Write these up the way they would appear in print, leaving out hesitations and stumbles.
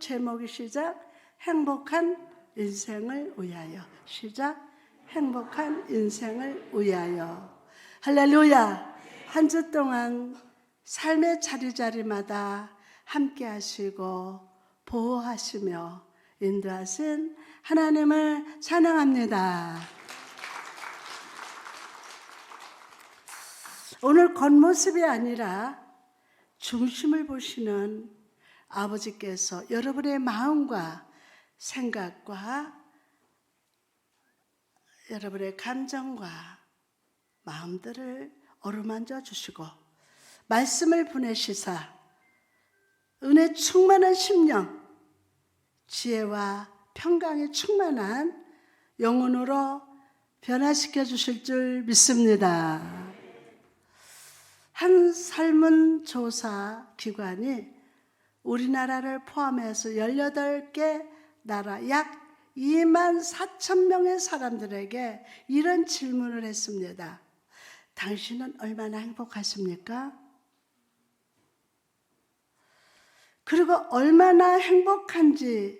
제목이 시작. 행복한 인생을 위하여. 시작. 행복한 인생을 위하여. 할렐루야. 한 주 동안 삶의 자리자리마다 함께 하시고 보호하시며 인도하신 하나님을 찬양합니다. 오늘 겉모습이 아니라 중심을 보시는 아버지께서 여러분의 마음과 생각과 여러분의 감정과 마음들을 어루만져 주시고 말씀을 보내시사 은혜 충만한 심령, 지혜와 평강에 충만한 영혼으로 변화시켜 주실 줄 믿습니다. 한 설문조사 기관이 우리나라를 포함해서 18개 나라 약 2만 4천 명의 사람들에게 이런 질문을 했습니다. 당신은 얼마나 행복하십니까? 그리고 얼마나 행복한지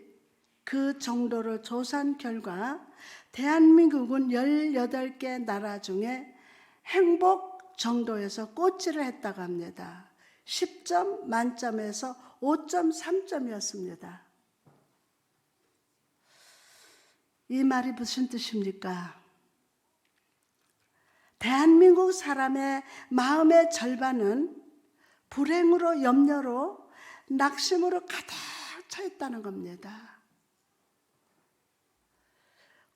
그 정도를 조사한 결과 대한민국은 18개 나라 중에 행복 정도에서 꼴찌를 했다고 합니다. 10점 만점에서 5.3점이었습니다. 이 말이 무슨 뜻입니까? 대한민국 사람의 마음의 절반은 불행으로, 염려로, 낙심으로 가득 차 있다는 겁니다.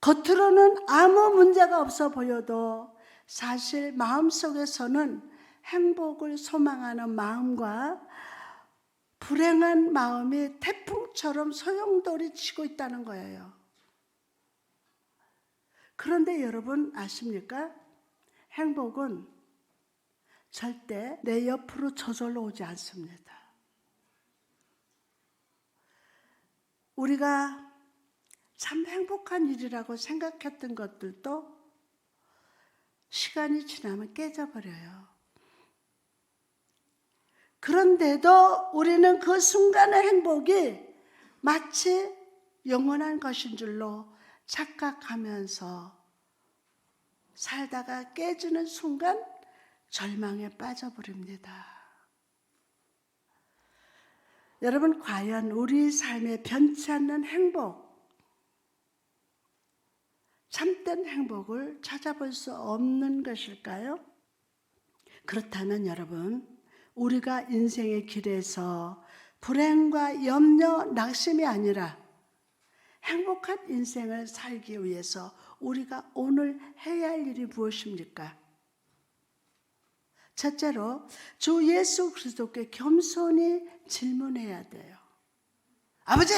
겉으로는 아무 문제가 없어 보여도 사실 마음속에서는 행복을 소망하는 마음과 불행한 마음이 태풍처럼 소용돌이 치고 있다는 거예요. 그런데 여러분 아십니까? 행복은 절대 내 옆으로 저절로 오지 않습니다. 우리가 참 행복한 일이라고 생각했던 것들도 시간이 지나면 깨져버려요. 그런데도 우리는 그 순간의 행복이 마치 영원한 것인 줄로 착각하면서 살다가 깨지는 순간 절망에 빠져버립니다. 여러분, 과연 우리 삶에 변치 않는 행복, 참된 행복을 찾아볼 수 없는 것일까요? 그렇다면 여러분, 우리가 인생의 길에서 불행과 염려, 낙심이 아니라 행복한 인생을 살기 위해서 우리가 오늘 해야 할 일이 무엇입니까? 첫째로 주 예수 그리스도께 겸손히 질문해야 돼요. 아버지!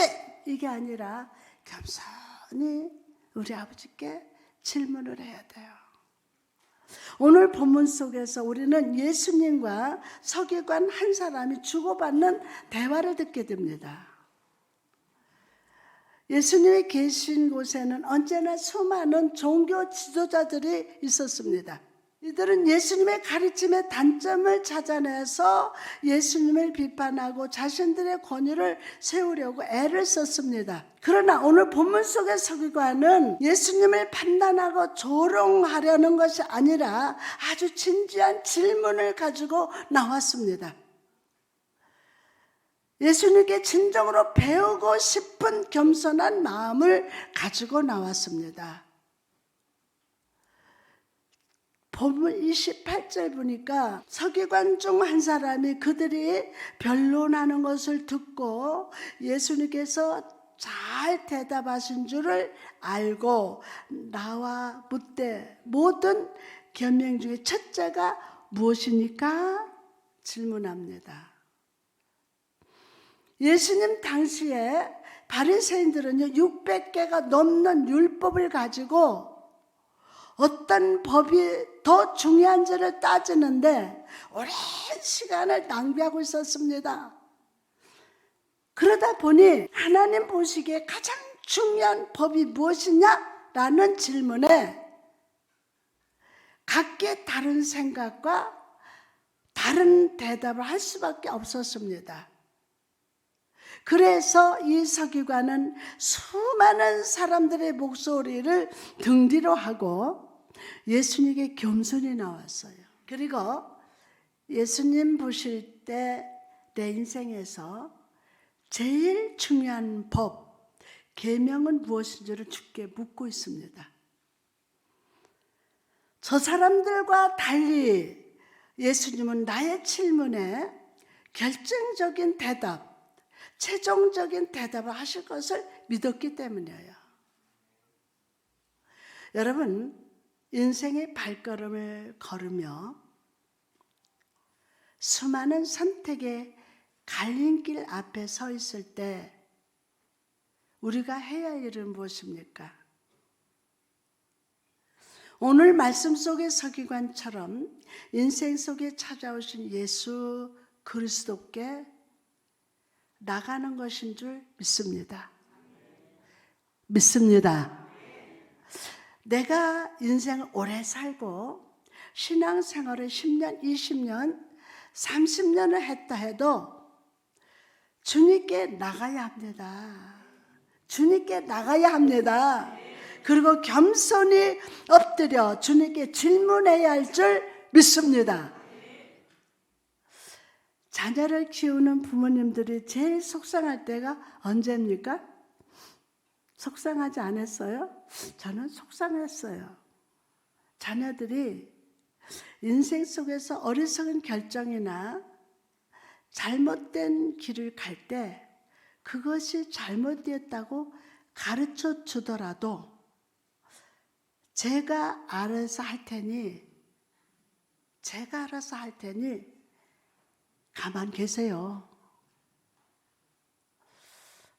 이게 아니라 겸손히 우리 아버지께 질문을 해야 돼요. 오늘 본문 속에서 우리는 예수님과 서기관 한 사람이 주고받는 대화를 듣게 됩니다. 예수님이 계신 곳에는 언제나 수많은 종교 지도자들이 있었습니다. 이들은 예수님의 가르침의 단점을 찾아내서 예수님을 비판하고 자신들의 권위를 세우려고 애를 썼습니다. 그러나 오늘 본문 속의 서기관은 예수님을 판단하고 조롱하려는 것이 아니라 아주 진지한 질문을 가지고 나왔습니다. 예수님께 진정으로 배우고 싶은 겸손한 마음을 가지고 나왔습니다. 본문 28절 보니까 서기관 중 한 사람이 그들이 변론하는 것을 듣고 예수님께서 잘 대답하신 줄을 알고 나와 묻되 모든 계명 중에 첫째가 무엇입니까? 질문합니다. 예수님 당시에 바리새인들은요 600개가 넘는 율법을 가지고 어떤 법이 더 중요한지를 따지는데 오랜 시간을 낭비하고 있었습니다. 그러다 보니 하나님 보시기에 가장 중요한 법이 무엇이냐라는 질문에 각기 다른 생각과 다른 대답을 할 수밖에 없었습니다. 그래서 이 서기관은 수많은 사람들의 목소리를 등 뒤로 하고 예수님께 겸손히 나왔어요. 그리고 예수님 보실 때 내 인생에서 제일 중요한 법, 계명은 무엇인지를 주께 묻고 있습니다. 저 사람들과 달리 예수님은 나의 질문에 결정적인 대답, 최종적인 대답을 하실 것을 믿었기 때문이에요. 여러분, 인생의 발걸음을 걸으며 수많은 선택의 갈림길 앞에 서 있을 때 우리가 해야 할 일은 무엇입니까? 오늘 말씀 속의 서기관처럼 인생 속에 찾아오신 예수 그리스도께 나가는 것인 줄 믿습니다. 믿습니다. 내가 인생을 오래 살고 신앙생활을 10년, 20년, 30년을 했다 해도 주님께 나가야 합니다. 주님께 나가야 합니다. 그리고 겸손히 엎드려 주님께 질문해야 할 줄 믿습니다. 자녀를 키우는 부모님들이 제일 속상할 때가 언제입니까? 속상하지 않았어요? 저는 속상했어요. 자녀들이 인생 속에서 어리석은 결정이나 잘못된 길을 갈 때 그것이 잘못되었다고 가르쳐 주더라도 제가 알아서 할 테니 가만 계세요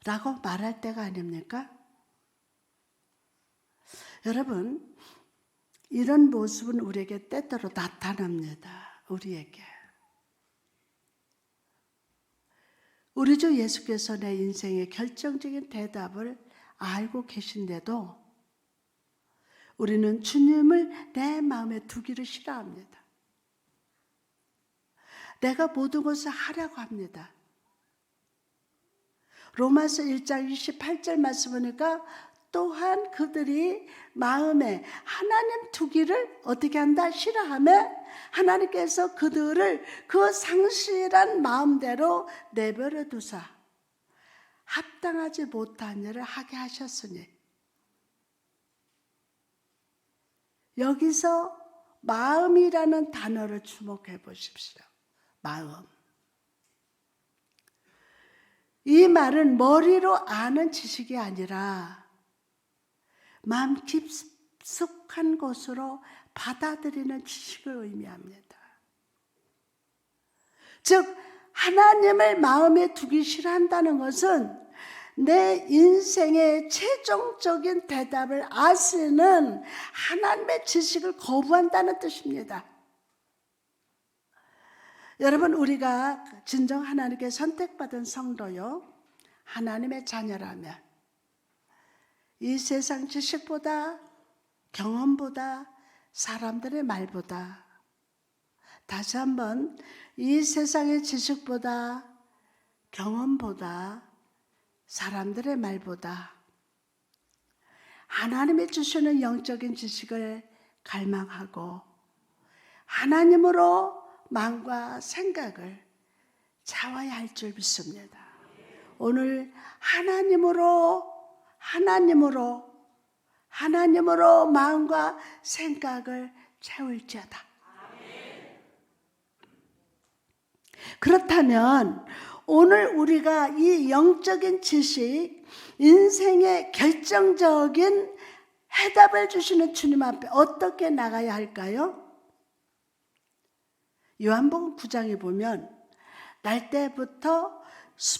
라고 말할 때가 아닙니까? 여러분, 이런 모습은 우리에게 때때로 나타납니다. 우리에게. 우리 주 예수께서 내 인생의 결정적인 대답을 알고 계신데도 우리는 주님을 내 마음에 두기를 싫어합니다. 내가 모든 것을 하려고 합니다. 로마서 1장 28절 말씀 보니까 또한 그들이 마음에 하나님 두기를 어떻게 한다? 싫어하며 하나님께서 그들을 그 상실한 마음대로 내버려 두사 합당하지 못한 일을 하게 하셨으니, 여기서 마음이라는 단어를 주목해 보십시오. 마음. 이 말은 머리로 아는 지식이 아니라 마음 깊숙한 곳으로 받아들이는 지식을 의미합니다. 즉 하나님을 마음에 두기 싫어한다는 것은 내 인생의 최종적인 대답을 아시는 하나님의 지식을 거부한다는 뜻입니다. 여러분, 우리가 진정 하나님께 선택받은 성도요, 하나님의 자녀라면 이 세상 지식보다, 경험보다, 사람들의 말보다, 다시 한번 이 세상의 지식보다, 경험보다, 사람들의 말보다 하나님이 주시는 영적인 지식을 갈망하고 하나님으로 마음과 생각을 채워야 할 줄 믿습니다. 오늘 하나님으로 마음과 생각을 채울지어다. 그렇다면 오늘 우리가 이 영적인 지식, 인생의 결정적인 해답을 주시는 주님 앞에 어떻게 나가야 할까요? 요한복음 9장에 보면 날 때부터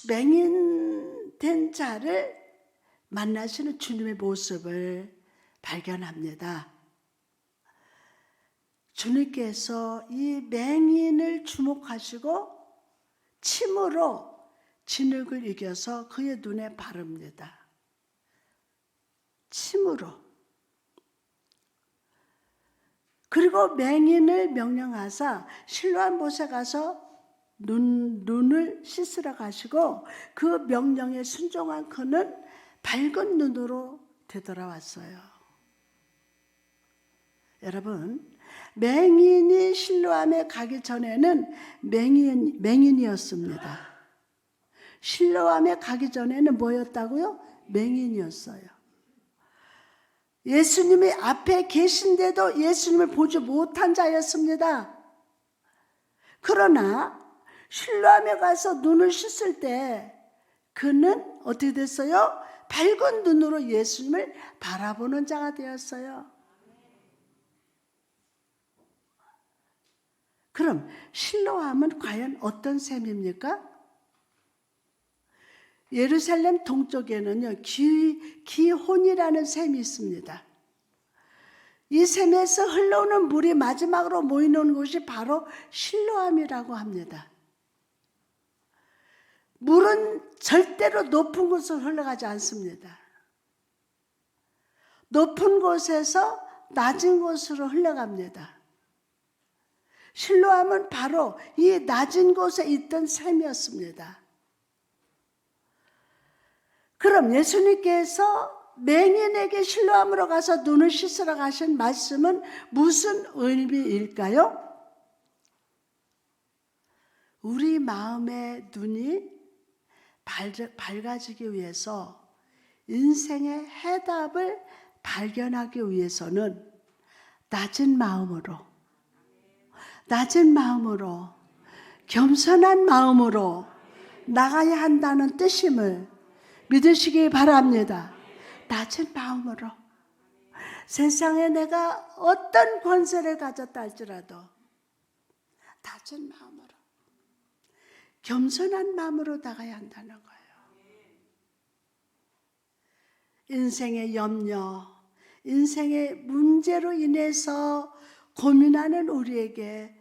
맹인된 자를 만나시는 주님의 모습을 발견합니다. 주님께서 이 맹인을 주목하시고 침으로 진흙을 이겨서 그의 눈에 바릅니다. 침으로. 그리고 맹인을 명령하사 실로암 못에 가서 눈을 씻으러 가시고 그 명령에 순종한 그는 밝은 눈으로 되돌아왔어요. 여러분, 맹인이 실로암에 가기 전에는 맹인이었습니다. 실로암에 가기 전에는 뭐였다고요? 맹인이었어요. 예수님이 앞에 계신데도 예수님을 보지 못한 자였습니다. 그러나 실로암에 가서 눈을 씻을 때 그는 어떻게 됐어요? 밝은 눈으로 예수님을 바라보는 자가 되었어요. 그럼 실로암은 과연 어떤 셈입니까? 예루살렘 동쪽에는요, 기혼이라는 셈이 있습니다. 이 셈에서 흘러오는 물이 마지막으로 모이는 곳이 바로 실로암이라고 합니다. 물은 절대로 높은 곳으로 흘러가지 않습니다. 높은 곳에서 낮은 곳으로 흘러갑니다. 실로암은 바로 이 낮은 곳에 있던 셈이었습니다. 그럼 예수님께서 맹인에게 실로암으로 가서 눈을 씻으러 가신 말씀은 무슨 의미일까요? 우리 마음의 눈이 밝아지기 위해서, 인생의 해답을 발견하기 위해서는 낮은 마음으로, 겸손한 마음으로 나가야 한다는 뜻임을 믿으시기 바랍니다. 낮은 마음으로. 세상에 내가 어떤 권세를 가졌다 할지라도 낮은 마음으로, 겸손한 마음으로 나가야 한다는 거예요. 인생의 염려, 인생의 문제로 인해서 고민하는 우리에게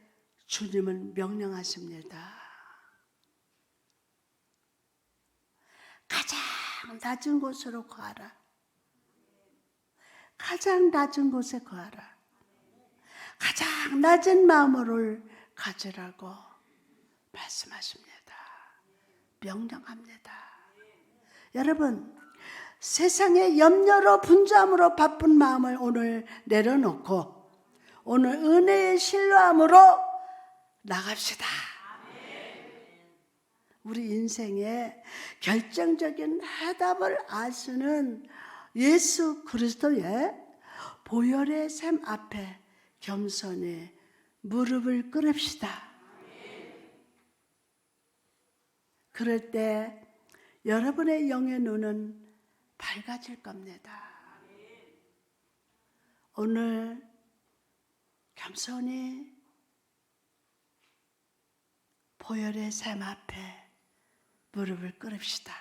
주님은 명령하십니다. 가장 낮은 곳으로 거하라. 가장 낮은 곳에 거하라. 가장 낮은 마음을 가지라고 말씀하십니다. 명령합니다. 여러분, 세상의 염려로 분주함으로 바쁜 마음을 오늘 내려놓고 오늘 은혜의 실로암으로 나갑시다. 우리 인생의 결정적인 해답을 아시는 예수 그리스도의 보혈의 샘 앞에 겸손히 무릎을 꿇읍시다. 그럴 때 여러분의 영의 눈은 밝아질 겁니다. 오늘 겸손히 보혈의 샘 앞에 무릎을 꿇읍시다.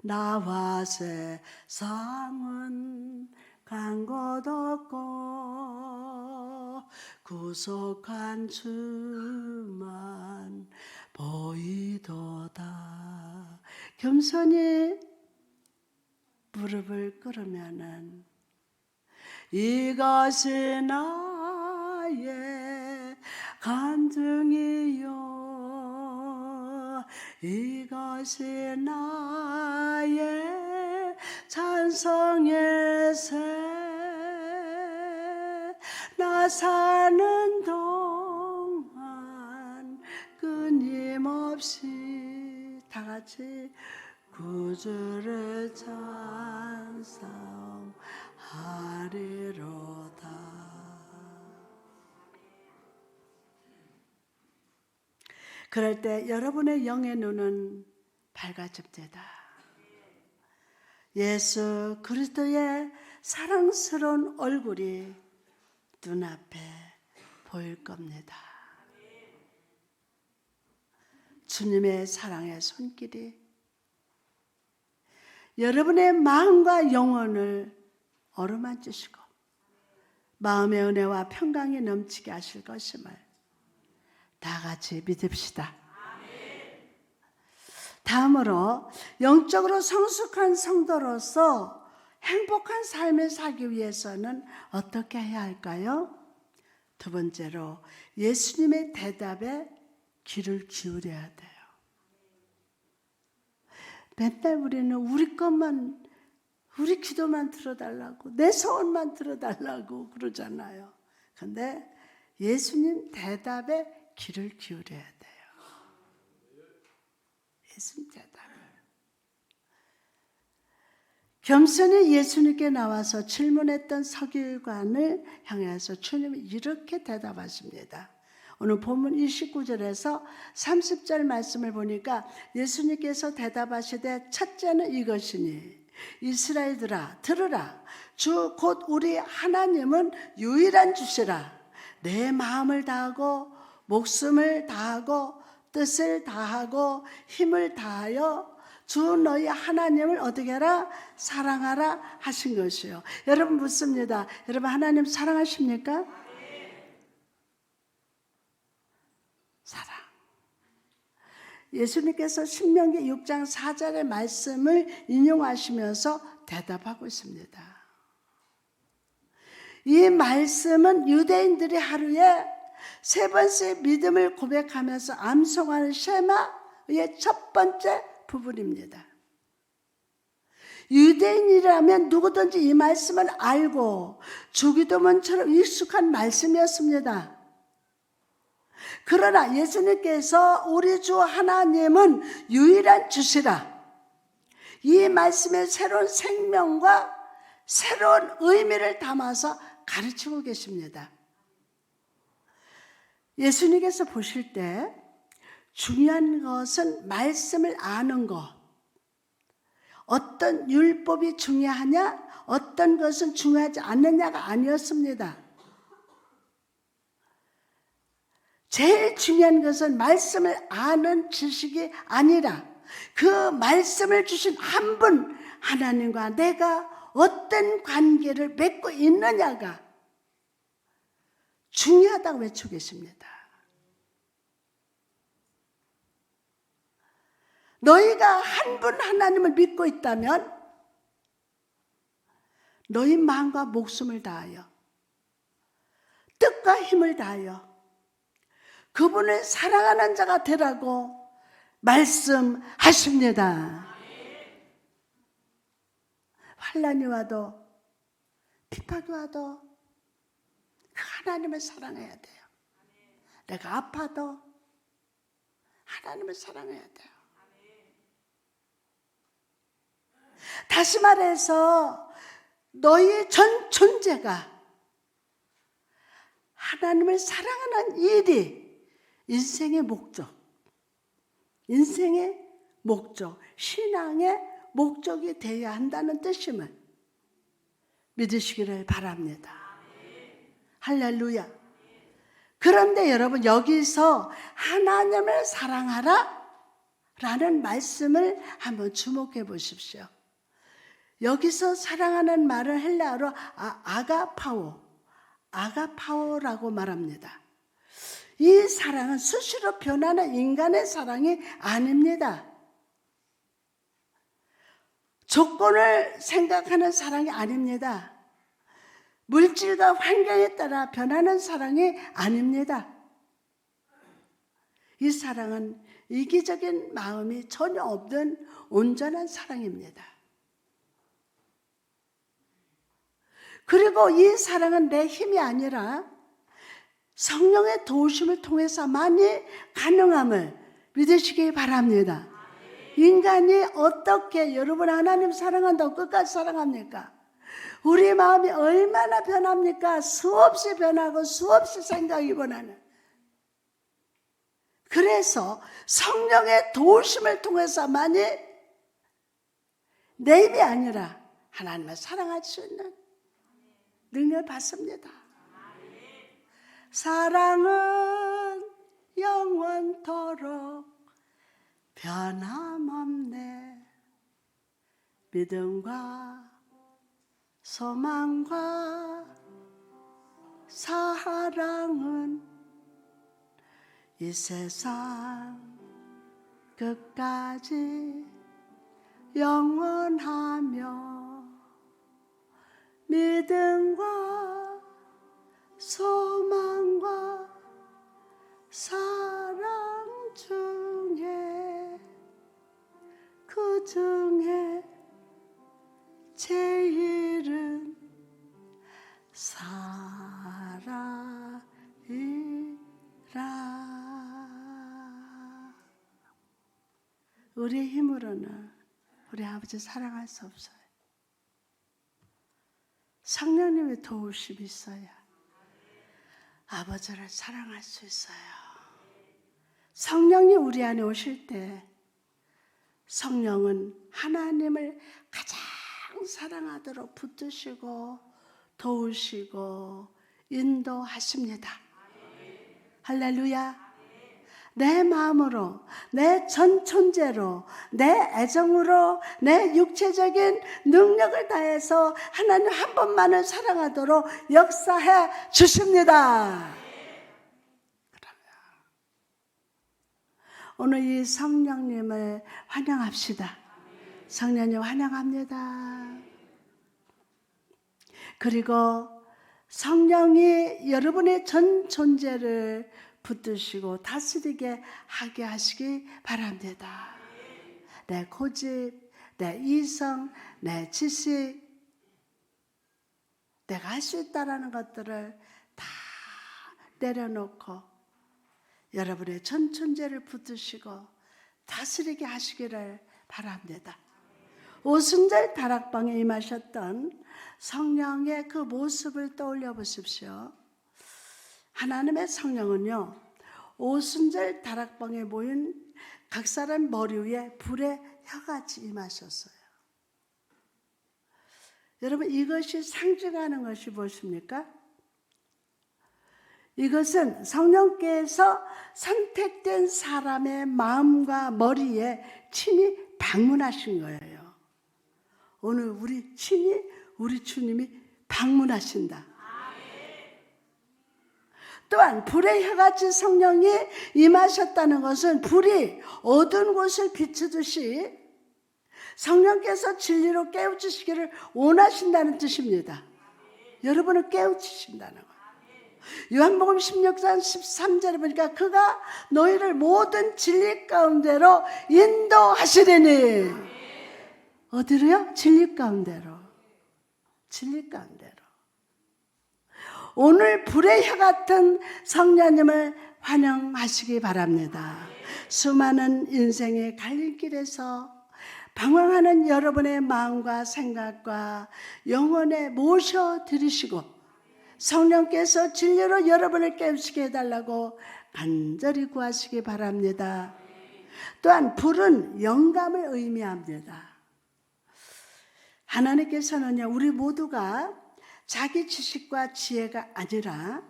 나와 세상은 간 곳 없고 구속한 주만 보이도다. 겸손히 무릎을 꿇으면은 이것이 나의 간증이요, 이것이 나의 찬송의 새. 나 사는 동안 끊임없이 다 같이 구주를 찬송하리로다. 그럴 때 여러분의 영의 눈은 밝아집니다. 예수 그리스도의 사랑스러운 얼굴이 눈앞에 보일 겁니다. 주님의 사랑의 손길이 여러분의 마음과 영혼을 어루만지시고 마음의 은혜와 평강이 넘치게 하실 것임을 다 같이 믿읍시다. 다음으로 영적으로 성숙한 성도로서 행복한 삶을 살기 위해서는 어떻게 해야 할까요? 두 번째로 예수님의 대답에 귀를 기울여야 돼요. 맨날 우리는 우리 것만, 우리 기도만 들어달라고, 내 소원만 들어달라고 그러잖아요. 근데 예수님 대답에 귀를 기울여야 돼요. 예수님 대답을. 겸손히 예수님께 나와서 질문했던 서기관을 향해서 주님이 이렇게 대답하십니다. 오늘 본문 29절에서 30절 말씀을 보니까 예수님께서 대답하시되 첫째는 이것이니 이스라엘들아 들으라. 주 곧 우리 하나님은 유일한 주시라. 내 마음을 다하고 목숨을 다하고 뜻을 다하고 힘을 다하여 주 너희 하나님을 어떻게 하라? 사랑하라 하신 것이요. 여러분 묻습니다. 여러분 하나님 사랑하십니까? 사랑. 예수님께서 신명기 6장 4절의 말씀을 인용하시면서 대답하고 있습니다. 이 말씀은 유대인들이 하루에 3번씩 믿음을 고백하면서 암송하는 셰마의 첫 번째 부분입니다. 유대인이라면 누구든지 이 말씀을 알고 주기도문처럼 익숙한 말씀이었습니다. 그러나 예수님께서 우리 주 하나님은 유일한 주시라. 이 말씀에 새로운 생명과 새로운 의미를 담아서 가르치고 계십니다. 예수님께서 보실 때 중요한 것은 말씀을 아는 것. 어떤 율법이 중요하냐, 어떤 것은 중요하지 않느냐가 아니었습니다. 제일 중요한 것은 말씀을 아는 지식이 아니라 그 말씀을 주신 한 분 하나님과 내가 어떤 관계를 맺고 있느냐가 중요하다고 외치고 계십니다. 너희가 한 분 하나님을 믿고 있다면 너희 마음과 목숨을 다하여 뜻과 힘을 다하여 그분을 사랑하는 자가 되라고 말씀하십니다. 환난이 와도 핍박이 와도 그 하나님을 사랑해야 돼요. 내가 아파도 하나님을 사랑해야 돼요. 다시 말해서 너희 전 존재가 하나님을 사랑하는 일이 인생의 목적, 인생의 목적, 신앙의 목적이 되어야 한다는 뜻임을 믿으시기를 바랍니다. 할렐루야. 그런데 여러분 여기서 하나님을 사랑하라 라는 말씀을 한번 주목해 보십시오. 여기서 사랑하는 말은 헬라어로 아가파오라고 말합니다. 이 사랑은 수시로 변하는 인간의 사랑이 아닙니다. 조건을 생각하는 사랑이 아닙니다. 물질과 환경에 따라 변하는 사랑이 아닙니다. 이 사랑은 이기적인 마음이 전혀 없는 온전한 사랑입니다. 그리고 이 사랑은 내 힘이 아니라 성령의 도우심을 통해서만이 가능함을 믿으시기 바랍니다. 인간이 어떻게 여러분 하나님 사랑한다고 끝까지 사랑합니까? 우리 마음이 얼마나 변합니까? 수없이 변하고 수없이 생각이 변하는. 그래서 성령의 도우심을 통해서만이 내 힘이 아니라 하나님을 사랑할 수 있는 능력을 받습니다. 사랑은 영원토록 변함없네. 믿음과 소망과 사랑은 이 세상 끝까지 영원하며 믿음과 소망과 사랑은 그 중에 제일은 사랑이라. 우리의 힘으로는 우리 아버지 사랑할 수 없어요. 성령님의 도우심이 있어야 아버지를 사랑할 수 있어요. 성령이 우리 안에 오실 때 성령은 하나님을 가장 사랑하도록 붙드시고 도우시고 인도하십니다. 할렐루야. 내 마음으로, 내 전 존재로, 내 애정으로, 내 육체적인 능력을 다해서 하나님 한 번만을 사랑하도록 역사해 주십니다. 오늘 이 성령님을 환영합시다. 성령님 환영합니다. 그리고 성령이 여러분의 전 존재를 붙드시고 다스리게 하게 하시기 바랍니다. 내 고집, 내 이성, 내 지식, 내가 할 수 있다라는 것들을 다 내려놓고 여러분의 전 존재를 붙드시고 다스리게 하시기를 바랍니다. 오순절 다락방에 임하셨던 성령의 그 모습을 떠올려 보십시오. 하나님의 성령은요, 오순절 다락방에 모인 각 사람 머리 위에 불의 혀같이 임하셨어요. 여러분, 이것이 상징하는 것이 무엇입니까? 이것은 성령께서 선택된 사람의 마음과 머리에 친히 방문하신 거예요. 오늘 우리 친히 우리 주님이 방문하신다. 또한 불의 혀같이 성령이 임하셨다는 것은 불이 어두운 곳을 비추듯이 성령께서 진리로 깨우치시기를 원하신다는 뜻입니다. 여러분을 깨우치신다는 거예요. 요한복음 16장 13절에 보니까 그가 너희를 모든 진리 가운데로 인도하시리니. 어디로요? 진리 가운데로. 진리 가운데로. 오늘 불의 혀 같은 성령님을 환영하시기 바랍니다. 수많은 인생의 갈림길에서 방황하는 여러분의 마음과 생각과 영혼에 모셔드리시고 성령께서 진리로 여러분을 깨우치게 해달라고 간절히 구하시기 바랍니다. 또한 불은 영감을 의미합니다. 하나님께서는요, 우리 모두가 자기 지식과 지혜가 아니라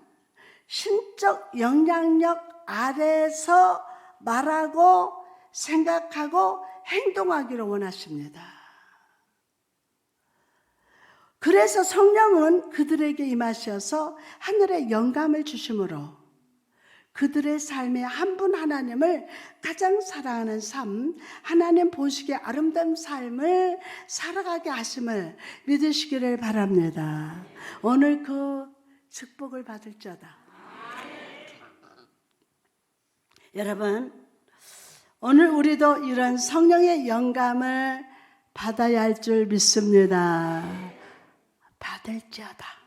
신적 영향력 아래에서 말하고 생각하고 행동하기를 원하십니다. 그래서 성령은 그들에게 임하셔서 하늘의 영감을 주심으로 그들의 삶에 한 분 하나님을 가장 사랑하는 삶, 하나님 보시기에 아름다운 삶을 살아가게 하심을 믿으시기를 바랍니다. 오늘 그 축복을 받을지어다. 여러분, 오늘 우리도 이런 성령의 영감을 받아야 할 줄 믿습니다. 받을지어다.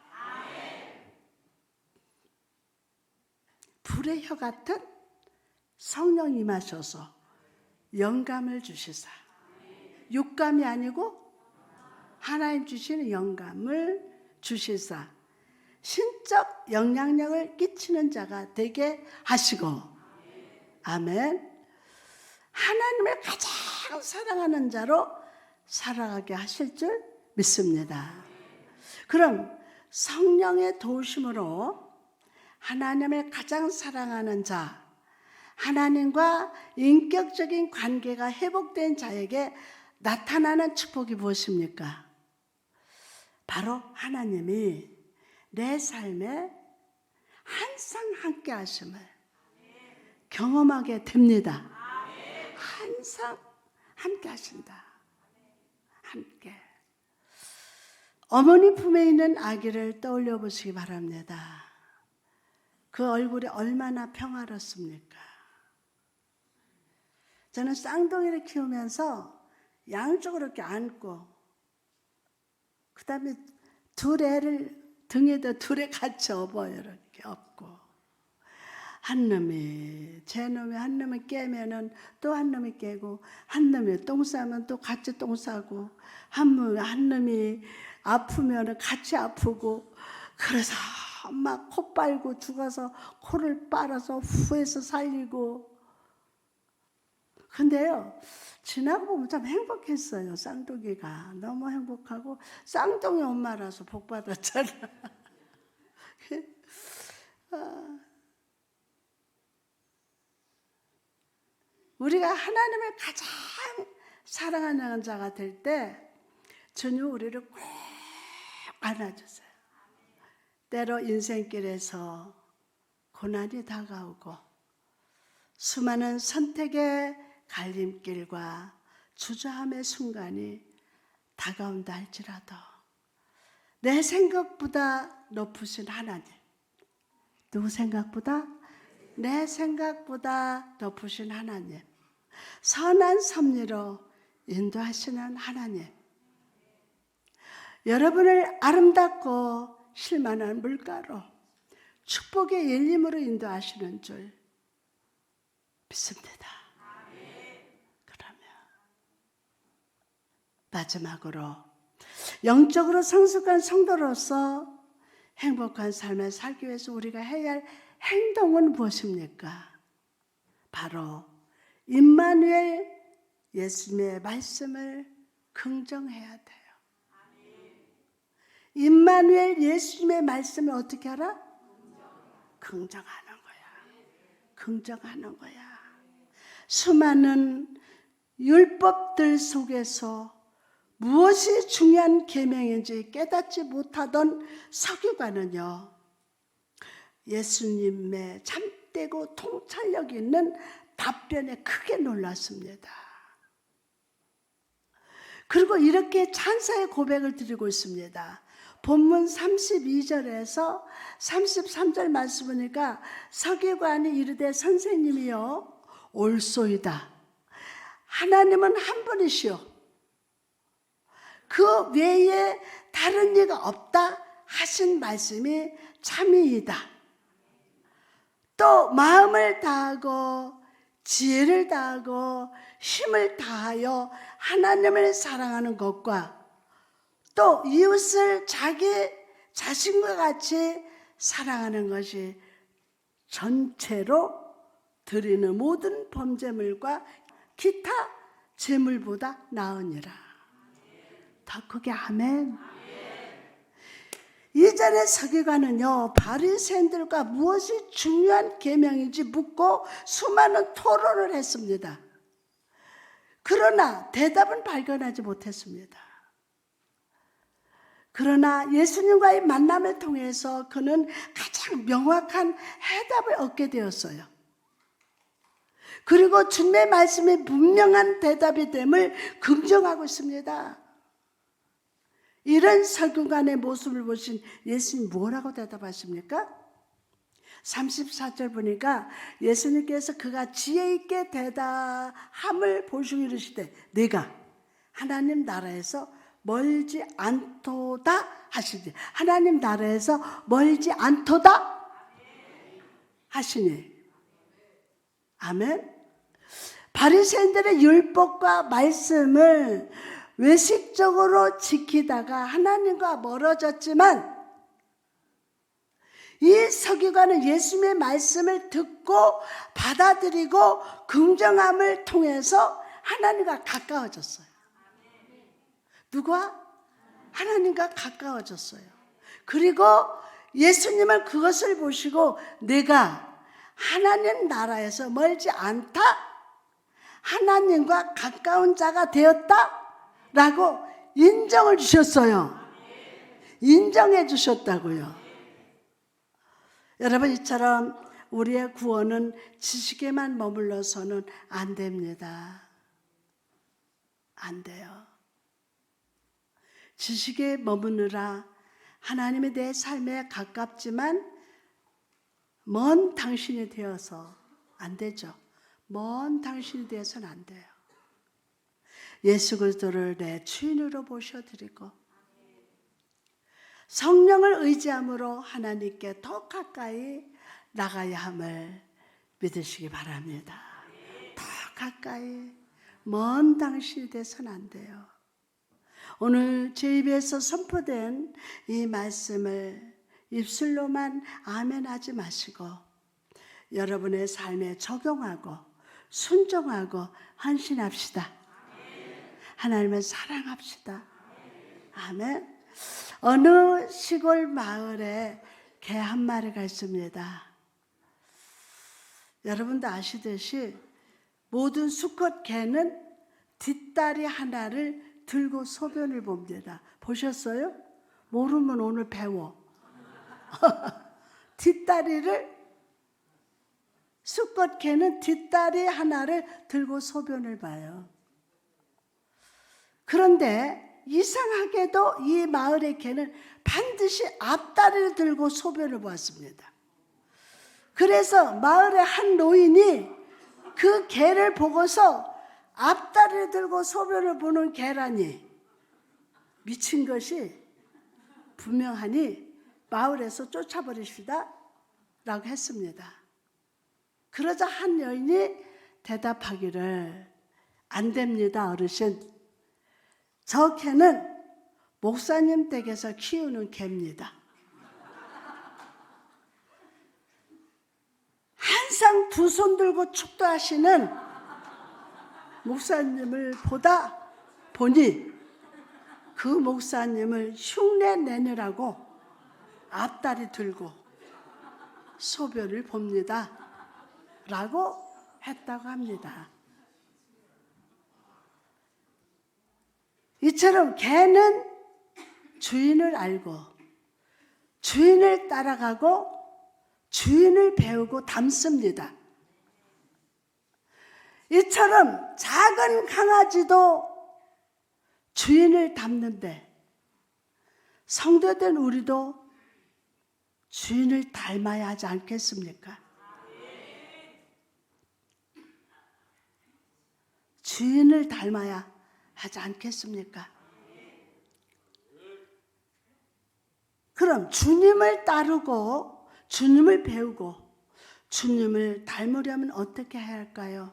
불의 혀 같은 성령이 임하셔서 영감을 주시사, 육감이 아니고 하나님 주시는 영감을 주시사 신적 영향력을 끼치는 자가 되게 하시고, 아멘. 하나님을 가장 사랑하는 자로 살아가게 하실 줄 믿습니다. 그럼 성령의 도우심으로 하나님을 가장 사랑하는 자, 하나님과 인격적인 관계가 회복된 자에게 나타나는 축복이 무엇입니까? 바로 하나님이 내 삶에 항상 함께 하심을 경험하게 됩니다. 항상 함께 하신다. 함께. 어머니 품에 있는 아기를 떠올려 보시기 바랍니다. 그 얼굴이 얼마나 평화롭습니까? 저는 쌍둥이를 키우면서 양쪽으로 이렇게 안고, 그 다음에 둘 애를 등에다 둘에 같이 업어요. 이렇게 업고. 한 놈이, 제 놈이 한 놈이 깨면은 또 한 놈이 깨고, 한 놈이 똥 싸면 또 같이 똥 싸고, 한 놈이 아프면은 같이 아프고, 그래서 막 코 빨고 죽어서 코를 빨아서 후에서 살리고. 근데요, 지나고 보면 참 행복했어요. 쌍둥이가 너무 행복하고, 쌍둥이 엄마라서 복 받았잖아. 우리가 하나님을 가장 사랑하는 자가 될 때 주님 우리를 꼭 안아주세요. 때로 인생길에서 고난이 다가오고 수많은 선택의 갈림길과 주저함의 순간이 다가온다 할지라도 내 생각보다 높으신 하나님, 누구 생각보다? 내 생각보다 높으신 하나님, 선한 섭리로 인도하시는 하나님, 여러분을 아름답고 실만한 물가로 축복의 열림으로 인도하시는 줄 믿습니다. 그러면 마지막으로 영적으로 성숙한 성도로서 행복한 삶을 살기 위해서 우리가 해야 할 행동은 무엇입니까? 바로 임마누엘 예수님의 말씀을 긍정해야 돼요. 임마누엘 예수님의 말씀을 어떻게 하라? 긍정하는 거야. 긍정하는 거야. 수많은 율법들 속에서 무엇이 중요한 계명인지 깨닫지 못하던 서기관은요, 예수님의 참되고 통찰력 있는 답변에 크게 놀랐습니다. 그리고 이렇게 찬사의 고백을 드리고 있습니다. 본문 32절에서 33절 말씀 보니까 서기관이 이르되 선생님이여 옳소이다. 하나님은 한 분이시오. 그 외에 다른 이가 없다 하신 말씀이 참이이다. 또 마음을 다하고 지혜를 다하고 힘을 다하여 하나님을 사랑하는 것과 또 이웃을 자기 자신과 같이 사랑하는 것이 전체로 드리는 모든 범죄물과 기타 제물보다 나으니라. 더 크게 아멘. 이전에 서기관은요, 바리새인들과 무엇이 중요한 계명인지 묻고 수많은 토론을 했습니다. 그러나 대답은 발견하지 못했습니다. 그러나 예수님과의 만남을 통해서 그는 가장 명확한 해답을 얻게 되었어요. 그리고 주님의 말씀이 분명한 대답이 됨을 긍정하고 있습니다. 이런 서기관의 모습을 보신 예수님 뭐라고 대답하십니까? 34절 보니까 예수님께서 그가 지혜 있게 대답함을 보시고 이르시되 내가 하나님 나라에서 멀지 않도다 하시니, 하나님 나라에서 멀지 않도다 하시니. 아멘. 바리새인들의 율법과 말씀을 외식적으로 지키다가 하나님과 멀어졌지만 이 서기관은 예수님의 말씀을 듣고 받아들이고 긍정함을 통해서 하나님과 가까워졌어요. 누가? 하나님과 가까워졌어요. 그리고 예수님은 그것을 보시고 내가 하나님 나라에서 멀지 않다, 하나님과 가까운 자가 되었다 라고 인정을 주셨어요. 인정해 주셨다고요. 여러분, 이처럼 우리의 구원은 지식에만 머물러서는 안 됩니다. 안 돼요. 지식에 머무느라 하나님이 내 삶에 가깝지만 먼 당신이 되어서 안 되죠. 먼 당신이 되어서는 안 돼요. 예수 그리스도를 내 주인으로 모셔드리고 성령을 의지함으로 하나님께 더 가까이 나가야 함을 믿으시기 바랍니다. 더 가까이 먼 당신이 되어서는 안 돼요. 오늘 제 입에서 선포된 이 말씀을 입술로만 아멘 하지 마시고 여러분의 삶에 적용하고 순종하고 헌신합시다. 하나님을 사랑합시다. 아멘. 어느 시골 마을에 개 한 마리가 있습니다. 여러분도 아시듯이 모든 수컷 개는 뒷다리 하나를 들고 소변을 봅니다. 보셨어요? 모르면 오늘 배워. 뒷다리를, 수컷 개는 뒷다리 하나를 들고 소변을 봐요. 그런데 이상하게도 이 마을의 개는 반드시 앞다리를 들고 소변을 보았습니다. 그래서 마을의 한 노인이 그 개를 보고서 앞다리를 들고 소변을 보는 개라니 미친 것이 분명하니 마을에서 쫓아버리시다 라고 했습니다. 그러자 한 여인이 대답하기를 안 됩니다 어르신. 저 개는 목사님 댁에서 키우는 개입니다. 항상 두 손 들고 축도하시는 목사님을 보다 보니 그 목사님을 흉내 내느라고 앞다리 들고 소변을 봅니다 라고 했다고 합니다. 이처럼 개는 주인을 알고 주인을 따라가고 주인을 배우고 닮습니다. 이처럼 작은 강아지도 주인을 닮는데 성도된 우리도 주인을 닮아야 하지 않겠습니까? 주인을 닮아야 하지 않겠습니까? 그럼 주님을 따르고 주님을 배우고 주님을 닮으려면 어떻게 해야 할까요?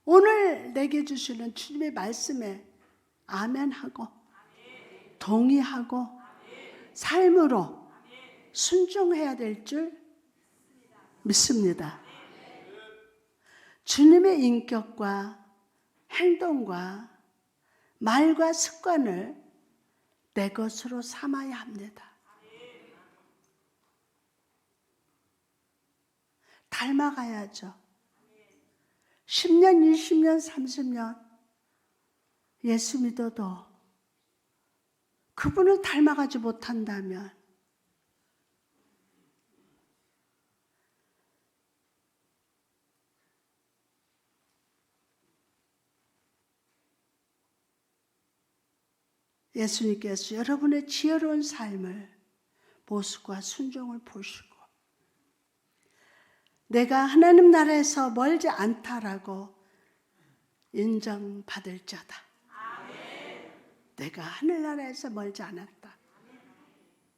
오늘 내게 주시는 주님의 말씀에 아멘하고 동의하고 삶으로 순종해야 될 줄 믿습니다. 주님의 인격과 행동과 말과 습관을 내 것으로 삼아야 합니다. 닮아가야죠. 10년, 20년, 30년 예수 믿어도 그분을 닮아가지 못한다면 예수님께서 여러분의 지혜로운 삶을 모습과 순종을 보시고 내가 하나님 나라에서 멀지 않다라고 인정받을 자다. 아멘. 내가 하늘나라에서 멀지 않았다.